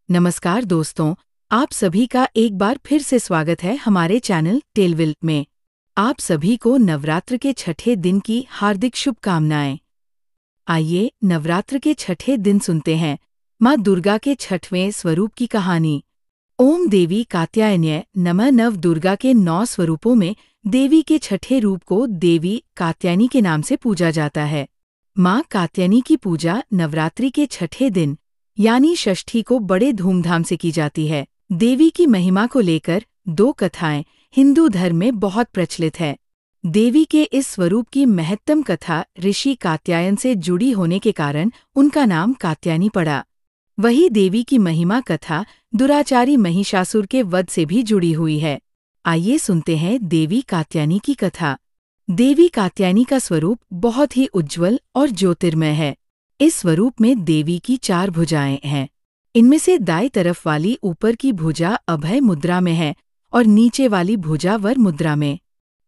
नमस्कार दोस्तों, आप सभी का एक बार फिर से स्वागत है हमारे चैनल टेलविल में। आप सभी को नवरात्र के छठे दिन की हार्दिक शुभकामनाएं। आइए नवरात्र के छठे दिन सुनते हैं माँ दुर्गा के छठवें स्वरूप की कहानी। ओम देवी कात्यायन्य नमः। नव दुर्गा के 9 स्वरूपों में देवी के छठे रूप को देवी कात्यायनी के नाम से पूजा जाता है। माँ कात्यायनी की पूजा नवरात्रि के छठे दिन यानी षष्ठी को बड़े धूमधाम से की जाती है। देवी की महिमा को लेकर 2 कथाएं हिंदू धर्म में बहुत प्रचलित है। देवी के इस स्वरूप की महत्तम कथा ऋषि कात्यायन से जुड़ी होने के कारण उनका नाम कात्यायनी पड़ा। वही देवी की महिमा कथा दुराचारी महिषासुर के वध से भी जुड़ी हुई है। आइए सुनते हैं देवी कात्यायनी की कथा। देवी कात्यायनी का स्वरूप बहुत ही उज्ज्वल और ज्योतिर्मय है। इस स्वरूप में देवी की 4 भुजाएं हैं। इनमें से दाईं तरफ वाली ऊपर की भुजा अभय मुद्रा में है और नीचे वाली भुजा वर मुद्रा में।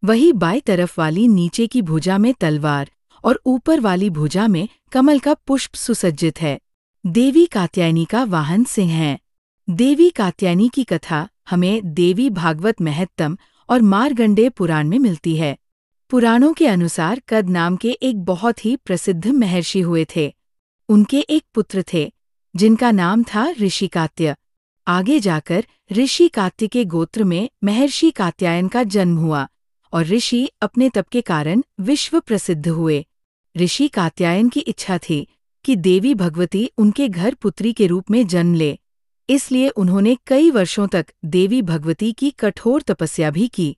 वही बाईं तरफ वाली नीचे की भुजा में तलवार और ऊपर वाली भुजा में कमल का पुष्प सुसज्जित है। देवी कात्यायनी का वाहन सिंह है। देवी कात्यायनी की कथा हमें देवी भागवत महत्तम और मार्कंडेय पुराण में मिलती है। पुराणों के अनुसार कद नाम के एक बहुत ही प्रसिद्ध महर्षि हुए थे। उनके एक पुत्र थे जिनका नाम था ऋषि कात्य। आगे जाकर ऋषि कात्य के गोत्र में महर्षि कात्यायन का जन्म हुआ और ऋषि अपने तप के कारण विश्व प्रसिद्ध हुए। ऋषि कात्यायन की इच्छा थी कि देवी भगवती उनके घर पुत्री के रूप में जन्म ले, इसलिए उन्होंने कई वर्षों तक देवी भगवती की कठोर तपस्या भी की।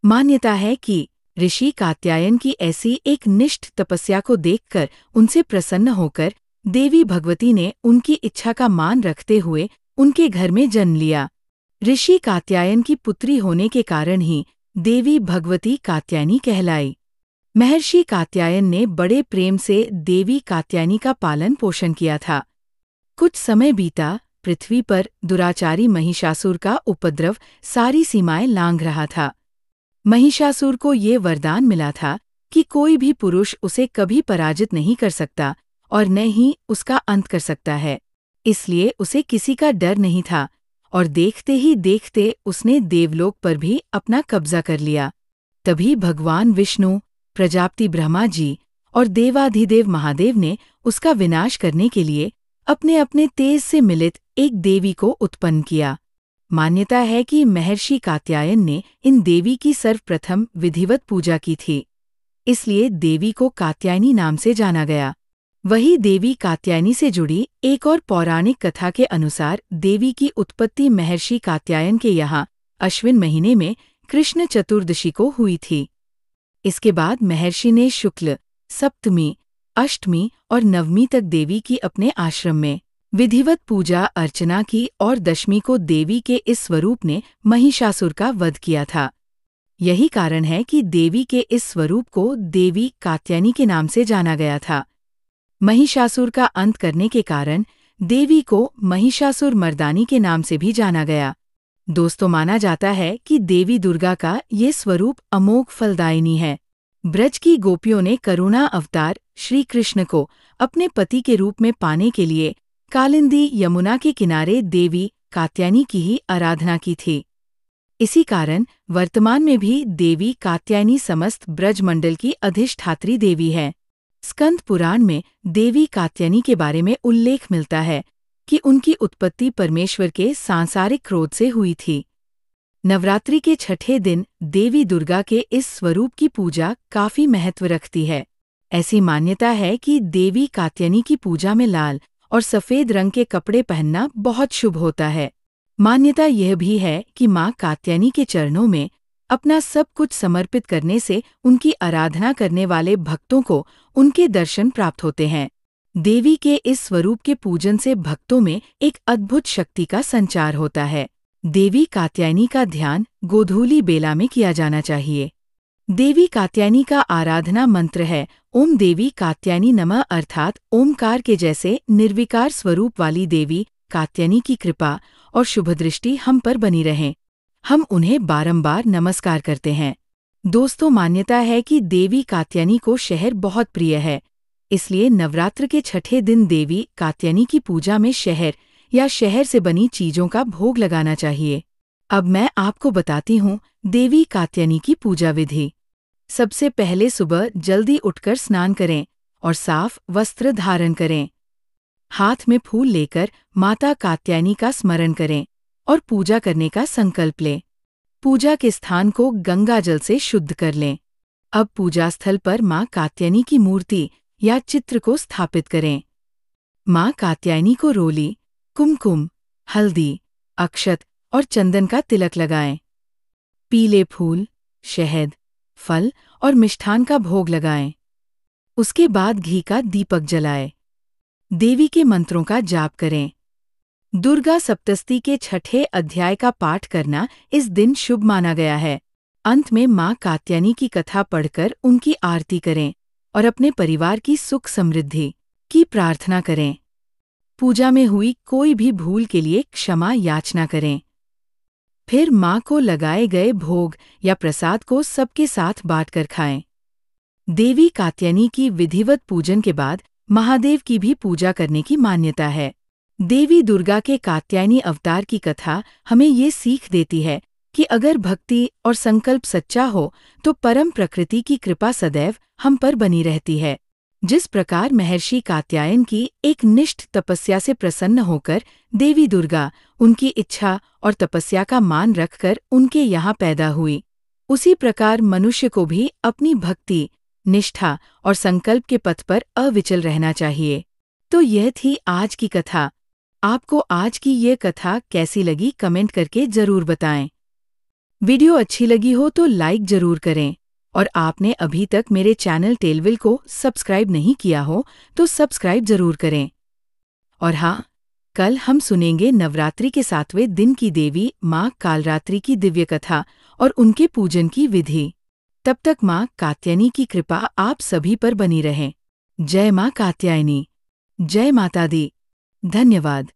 मान्यता है कि ऋषि कात्यायन की ऐसी एक निष्ठ तपस्या को देखकर उनसे प्रसन्न होकर देवी भगवती ने उनकी इच्छा का मान रखते हुए उनके घर में जन्म लिया। ऋषि कात्यायन की पुत्री होने के कारण ही देवी भगवती कात्यायनी कहलाई। महर्षि कात्यायन ने बड़े प्रेम से देवी कात्यायनी का पालन पोषण किया था। कुछ समय बीता, पृथ्वी पर दुराचारी महिषासुर का उपद्रव सारी सीमाएं लांघ रहा था। महिषासुर को ये वरदान मिला था कि कोई भी पुरुष उसे कभी पराजित नहीं कर सकता और न ही उसका अंत कर सकता है। इसलिए उसे किसी का डर नहीं था और देखते ही देखते उसने देवलोक पर भी अपना कब्जा कर लिया। तभी भगवान विष्णु, प्रजापति ब्रह्मा जी और देवाधिदेव महादेव ने उसका विनाश करने के लिए अपने अपने तेज से मिलित एक देवी को उत्पन्न किया। मान्यता है कि महर्षि कात्यायन ने इन देवी की सर्वप्रथम विधिवत पूजा की थी, इसलिए देवी को कात्यायनी नाम से जाना गया। वही देवी कात्यायनी से जुड़ी एक और पौराणिक कथा के अनुसार देवी की उत्पत्ति महर्षि कात्यायन के यहाँ अश्विन महीने में कृष्ण चतुर्दशी को हुई थी। इसके बाद महर्षि ने शुक्ल, सप्तमी, अष्टमी और नवमी तक देवी की अपने आश्रम में विधिवत पूजा अर्चना की और दशमी को देवी के इस स्वरूप ने महिषासुर का वध किया था। यही कारण है कि देवी के इस स्वरूप को देवी कात्यायनी के नाम से जाना गया था। महिषासुर का अंत करने के कारण देवी को महिषासुर मर्दानी के नाम से भी जाना गया। दोस्तों, माना जाता है कि देवी दुर्गा का ये स्वरूप अमोघ फलदायिनी है। ब्रज की गोपियों ने करुणा अवतार श्री कृष्ण को अपने पति के रूप में पाने के लिए कालिंदी यमुना के किनारे देवी कात्यायनी की ही आराधना की थी। इसी कारण वर्तमान में भी देवी कात्यायनी समस्त ब्रज मंडल की अधिष्ठात्री देवी है। स्कंद पुराण में देवी कात्यायनी के बारे में उल्लेख मिलता है कि उनकी उत्पत्ति परमेश्वर के सांसारिक क्रोध से हुई थी। नवरात्रि के छठे दिन देवी दुर्गा के इस स्वरूप की पूजा काफी महत्व रखती है। ऐसी मान्यता है कि देवी कात्यायनी की पूजा में लाल और सफेद रंग के कपड़े पहनना बहुत शुभ होता है। मान्यता यह भी है कि माँ कात्यायनी के चरणों में अपना सब कुछ समर्पित करने से उनकी आराधना करने वाले भक्तों को उनके दर्शन प्राप्त होते हैं। देवी के इस स्वरूप के पूजन से भक्तों में एक अद्भुत शक्ति का संचार होता है। देवी कात्यायनी का ध्यान गोधूली बेला में किया जाना चाहिए। देवी कात्यायनी का आराधना मंत्र है ओम देवी कात्यायनी नमः, अर्थात ओमकार के जैसे निर्विकार स्वरूप वाली देवी कात्यायनी की कृपा और शुभदृष्टि हम पर बनी रहें। हम उन्हें बारंबार नमस्कार करते हैं। दोस्तों, मान्यता है कि देवी कात्यायनी को शहर बहुत प्रिय है, इसलिए नवरात्र के छठे दिन देवी कात्यायनी की पूजा में शहर या शहर से बनी चीजों का भोग लगाना चाहिए। अब मैं आपको बताती हूँ देवी कात्यायनी की पूजा विधि। सबसे पहले सुबह जल्दी उठकर स्नान करें और साफ वस्त्र धारण करें। हाथ में फूल लेकर माता कात्यायनी का स्मरण करें और पूजा करने का संकल्प लें। पूजा के स्थान को गंगा जल से शुद्ध कर लें। अब पूजा स्थल पर मां कात्यायनी की मूर्ति या चित्र को स्थापित करें। मां कात्यायनी को रोली, कुमकुम, हल्दी, अक्षत और चंदन का तिलक लगाएं। पीले फूल, शहद, फल और मिष्ठान का भोग लगाएं। उसके बाद घी का दीपक जलाएं। देवी के मंत्रों का जाप करें। दुर्गा सप्तशती के छठे अध्याय का पाठ करना इस दिन शुभ माना गया है। अंत में मां कात्यायनी की कथा पढ़कर उनकी आरती करें और अपने परिवार की सुख समृद्धि की प्रार्थना करें। पूजा में हुई कोई भी भूल के लिए क्षमा याचना करें। फिर मां को लगाए गए भोग या प्रसाद को सबके साथ बांटकर खाएं। देवी कात्यायनी की विधिवत पूजन के बाद महादेव की भी पूजा करने की मान्यता है। देवी दुर्गा के कात्यायनी अवतार की कथा हमें ये सीख देती है कि अगर भक्ति और संकल्प सच्चा हो तो परम प्रकृति की कृपा सदैव हम पर बनी रहती है। जिस प्रकार महर्षि कात्यायन की एक निष्ठ तपस्या से प्रसन्न होकर देवी दुर्गा उनकी इच्छा और तपस्या का मान रखकर उनके यहाँ पैदा हुई, उसी प्रकार मनुष्य को भी अपनी भक्ति, निष्ठा और संकल्प के पथ पर अविचल रहना चाहिए। तो यह थी आज की कथा। आपको आज की ये कथा कैसी लगी कमेंट करके जरूर बताएं। वीडियो अच्छी लगी हो तो लाइक जरूर करें और आपने अभी तक मेरे चैनल टेलविल को सब्सक्राइब नहीं किया हो तो सब्सक्राइब जरूर करें। और हाँ, कल हम सुनेंगे नवरात्रि के 7वें दिन की देवी माँ कालरात्रि की दिव्य कथा और उनके पूजन की विधि। तब तक माँ कात्यायनी की कृपा आप सभी पर बनी रहे। जय माँ कात्यायनी। जय माता दी। धन्यवाद।